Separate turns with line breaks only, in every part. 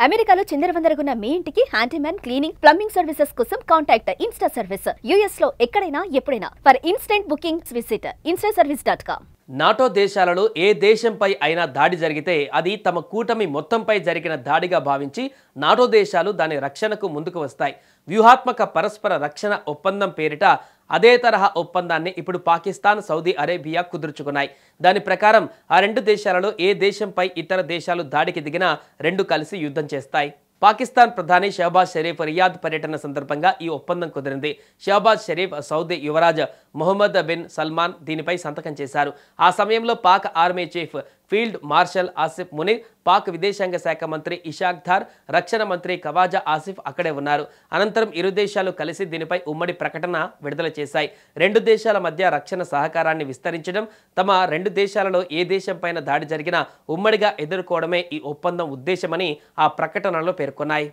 అమెరికాలో చిందరవందరగున్న మీ ఇంటికి handyman cleaning plumbing services కోసం కాంటాక్ట్ ఇన్స్టా సర్వీస్. యుఎస్ లో ఎక్కడైనా ఎప్పుడైనా for instant bookings visit instaservice.com.
NATO దేశాలలో ఏ దేశంపై అయినా దాడి జరిగితే అది తమ కూటమి మొత్తంపై జరిగిన దాడిగా భావించి నాటో దేశాలు దాని రక్షణకు ముందుకు వస్తాయి. వ్యూహాత్మక పరస్పర రక్షణ ఒప్పందం పేరిట అదే తరహా ఒప్పందాన్ని ఇప్పుడు పాకిస్తాన్, సౌదీ అరేబియా కుదుర్చుకున్నాయి. దాని ప్రకారం ఆ రెండు దేశాలలో ఏ దేశంపై ఇతర దేశాలు దాడికి దిగినా రెండు కలిసి యుద్ధం చేస్తాయి. పాకిస్తాన్ ప్రధాని షహబాజ్ షరీఫ్ రియాద్ పర్యటన సందర్భంగా ఈ ఒప్పందం కుదిరింది. షహబాజ్ షరీఫ్ సౌదీ యువరాజ్ మొహమ్మద్ బిన్ సల్మాన్ దీనిపై సంతకం చేశారు. ఆ సమయంలో Pak army chief field marshal Asif Munir, Pak విదేశాంగ శాఖ మంత్రి ఇషాక్ ధార్, రక్షణ మంత్రి ఖవాజా ఆసిఫ్ అక్కడే ఉన్నారు. అనంతరం ఇరు దేశాలు కలిసి దీనిపై ఉమ్మడి ప్రకటన విడుదల చేశాయి. రెండు దేశాల మధ్య రక్షణ సహకారాన్ని విస్తరించడం, తమ రెండు దేశాలలో ఏ దేశంపైన దాడి జరిగినా ఉమ్మడిగా ఎదుర్కోవడమే ఈ ఒప్పందం ఉద్దేశమని ఆ ప్రకటనలో పేర్కొన్నాయి.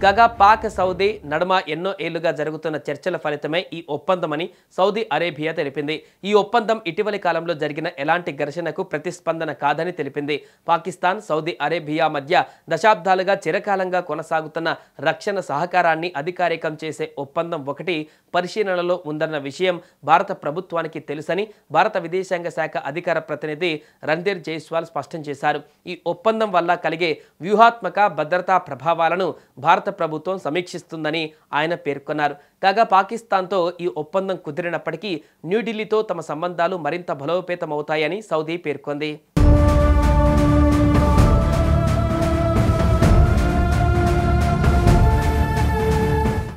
కాగా పాక్, సౌదీ నడుమ ఎన్నో ఏళ్లుగా జరుగుతున్న చర్చల ఫలితమే ఈ ఒప్పందమని సౌదీ అరేబియా తెలిపింది. ఈ ఒప్పందం ఇటీవలి కాలంలో జరిగిన ఎలాంటి ఘర్షణకు ప్రతిస్పందన కాదని తెలిపింది. పాకిస్తాన్, సౌదీ అరేబియా మధ్య దశాబ్దాలుగా చిరకాలంగా కొనసాగుతున్న రక్షణ సహకారాన్ని అధికారికం చేసే ఒప్పందం ఒకటి పరిశీలనలో ఉందన్న విషయం భారత ప్రభుత్వానికి తెలుసని భారత విదేశాంగ శాఖ అధికార ప్రతినిధి రణ్ధీర్ జైస్వాల్ స్పష్టం చేశారు. ఈ ఒప్పందం వల్ల కలిగే వ్యూహాత్మక భద్రతా ప్రభావాలను భారత ప్రభుత్వం సమీక్షిస్తుందని ఆయన పేర్కొన్నారు. కాగా పాకిస్తాన్తో ఈ ఒప్పందం కుదిరినప్పటికీ న్యూఢిల్లీతో తమ సంబంధాలు మరింత బలోపేతమవుతాయని సౌదీ పేర్కొంది.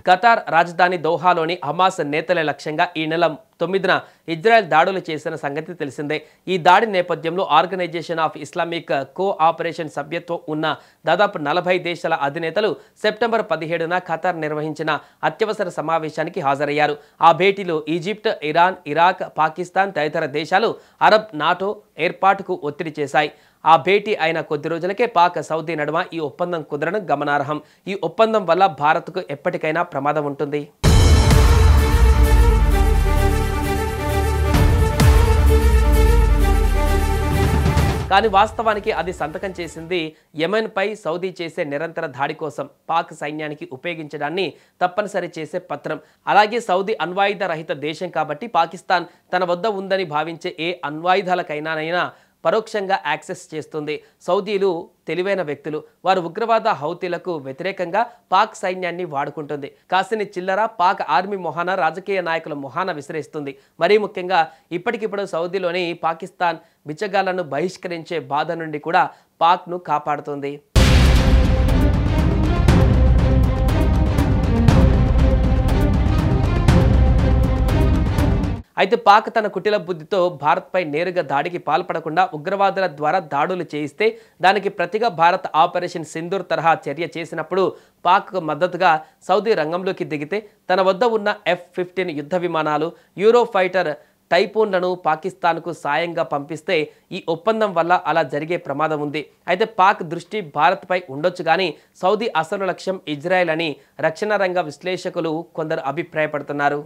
ఖతార్ రాజధాని దోహాలోని హమాస్ నేతల లక్ష్యంగా ఈ నెల 9న ఇజ్రాయెల్ దాడులు చేసిన సంగతి తెలిసిందే. ఈ దాడి నేపథ్యంలో ఆర్గనైజేషన్ ఆఫ్ ఇస్లామిక్ కోఆపరేషన్ సభ్యత్వం ఉన్న దాదాపు 40 దేశాల అధినేతలు సెప్టెంబర్ 17న ఖతార్ నిర్వహించిన అత్యవసర సమావేశానికి హాజరయ్యారు. ఆ భేటీలో ఈజిప్ట్, ఇరాన్, ఇరాక్, పాకిస్తాన్ తదితర దేశాలు అరబ్ నాటో ఏర్పాటుకు ఒత్తిడి చేశాయి. ఆ భేటీ అయిన కొద్ది రోజులకే పాక్, సౌదీ నడుమ ఈ ఒప్పందం కుదరడం గమనార్హం. ఈ ఒప్పందం వల్ల భారత్కు ఎప్పటికైనా ప్రమాదం ఉంటుంది. కానీ వాస్తవానికి అది సంతకం చేసింది యెమెన్పై సౌదీ చేసే నిరంతర దాడి కోసం పాక్ సైన్యానికి ఉపయోగించడాన్ని తప్పనిసరి చేసే పత్రం. అలాగే సౌదీ అణ్వాయుధ రహిత దేశం కాబట్టి పాకిస్తాన్ తన వద్ద ఉందని భావించే ఏ అణ్వాయుధాలకైనా పరోక్షంగా యాక్సెస్ చేస్తుంది. సౌదీలు తెలివైన వ్యక్తులు. వారు ఉగ్రవాద హౌతీలకు వ్యతిరేకంగా పాక్ సైన్యాన్ని వాడుకుంటుంది. కాసిని చిల్లర పాక్ ఆర్మీ మొహాన, రాజకీయ నాయకుల మొహాన విసిరేస్తుంది. మరీ ముఖ్యంగా ఇప్పటికిప్పుడు సౌదీలోని పాకిస్తాన్ బిచ్చగాళ్లను బహిష్కరించే బాధ నుండి కూడా పాక్ను కాపాడుతుంది. అయితే పాక్ తన కుటిల బుద్ధితో భారత్పై నేరుగా దాడికి పాల్పడకుండా ఉగ్రవాదుల ద్వారా దాడులు చేయిస్తే దానికి ప్రతిగా భారత్ ఆపరేషన్ సింధూర్ తరహా చర్య చేసినప్పుడు పాక్కు మద్దతుగా సౌదీ రంగంలోకి దిగితే తన వద్ద ఉన్న F-15 యుద్ధ విమానాలు, యూరో ఫైటర్ టైఫూన్లను పాకిస్తాన్కు సాయంగా పంపిస్తే ఈ ఒప్పందం వల్ల అలా జరిగే ప్రమాదం ఉంది. అయితే పాక్ దృష్టి భారత్పై ఉండొచ్చు కానీ సౌదీ అసలు లక్ష్యం ఇజ్రాయెల్ అని రక్షణ రంగ విశ్లేషకులు కొందరు అభిప్రాయపడుతున్నారు.